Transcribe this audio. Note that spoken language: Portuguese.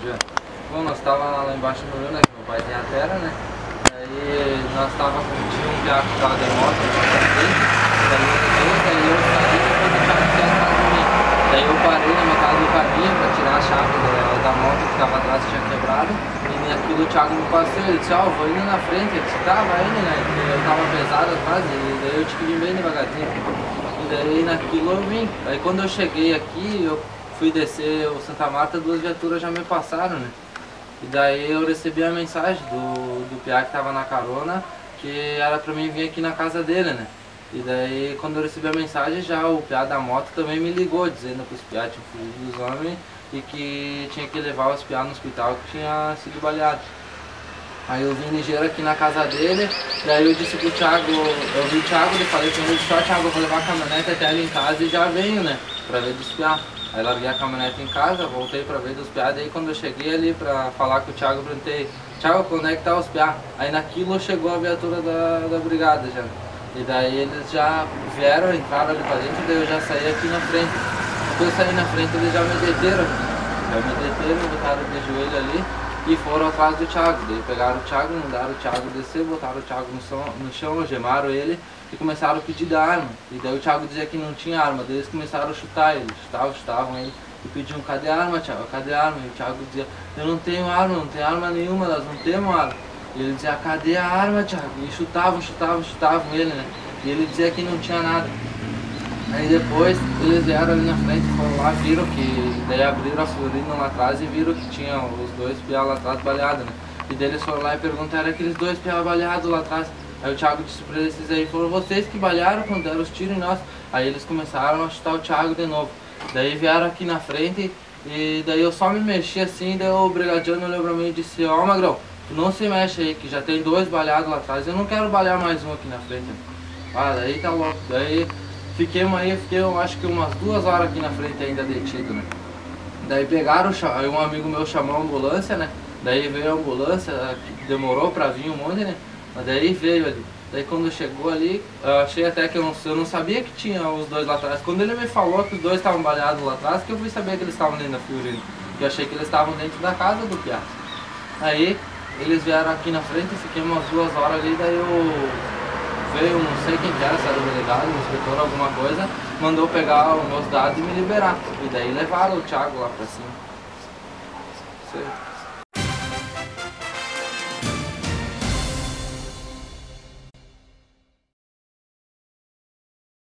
Juliano. Bom, nós estávamos lá embaixo no rio, né? Que meu pai tem a terra, né? Aí nós estávamos com um piá que estava de moto, daí eu saí depois do Thiago que era atrás de mim. Daí eu parei na metade do caminho para tirar a chave da moto que estava atrás, que tinha quebrado. E naquilo o Thiago me passou, ele disse, ó, vou indo na frente. Eu disse, tá, vai indo, né? Eu tava pesado atrás, e daí eu tive que vir bem devagarzinho. E daí naquilo eu vim. Aí quando eu cheguei aqui, eu fui descer o Santa Marta, duas viaturas já me passaram, né? E daí eu recebi a mensagem do piá que tava na carona, que era pra mim vir aqui na casa dele, né? E daí quando eu recebi a mensagem, já o piá da moto também me ligou, dizendo que os piá tinham fugido dos homens e que tinha que levar os piá no hospital que tinha sido baleado. Aí eu vim ligeiro aqui na casa dele, daí eu disse pro Thiago, eu vi o Thiago e falei pra ele, só Thiago, eu vou levar a caminhonete até ali em casa e já venho, né? Pra ver dos piá. Aí larguei a caminhonete em casa, voltei pra ver dos piá, daí quando eu cheguei ali pra falar com o Thiago, eu perguntei, Thiago, quando é que tá os piá? Aí naquilo chegou a viatura da brigada já. E daí eles já vieram, entraram ali pra dentro, daí eu já saí aqui na frente. Quando eu saí na frente eles já me deteram, botaram de joelho ali e foram atrás do Thiago. Daí pegaram o Thiago, mandaram o Thiago descer, botaram o Thiago no chão, algemaram ele e começaram a pedir da arma. E daí o Thiago dizia que não tinha arma, daí eles começaram a chutar ele, chutavam ele e pediam, cadê a arma, Thiago, cadê a arma? E o Thiago dizia, eu não tenho arma, não tenho arma nenhuma, nós não temos arma. E ele dizia, cadê a arma, Thiago? E chutavam ele, né? E ele dizia que não tinha nada. Aí depois eles vieram ali na frente, foram lá, viram que, daí abriram a florina lá atrás e viram que tinha os dois piá lá atrás baleados, né? E daí eles foram lá e perguntaram, aqueles dois piá baleados lá atrás. Aí o Thiago disse pra eles aí, foram vocês que balearam quando deram os tiros em nós. Aí eles começaram a chutar o Thiago de novo. Daí vieram aqui na frente e daí eu só me mexi assim, daí o brigadiano olhou pra mim e disse, ó Magrão, tu não se mexe aí, que já tem dois baleados lá atrás, eu não quero balear mais um aqui na frente. Ah, daí tá louco. Daí fiquei eu acho que umas 2 horas aqui na frente ainda detido, né? Daí pegaram, aí um amigo meu chamou a ambulância, né? Daí veio a ambulância, demorou pra vir um monte, né? Mas daí veio ali. Daí quando chegou ali, eu achei até que eu não sabia que tinha os dois lá atrás. Quando ele me falou que os dois estavam baleados lá atrás, que eu fui saber que eles estavam dentro da Fiorina. Eu achei que eles estavam dentro da casa do piá. Aí eles vieram aqui na frente, fiquei umas 2 horas ali, daí veio, não sei quem que era, se era o delegado, o inspetor, alguma coisa, mandou pegar os meus dados e me liberar. E daí levaram o Thiago lá pra cima. Sei.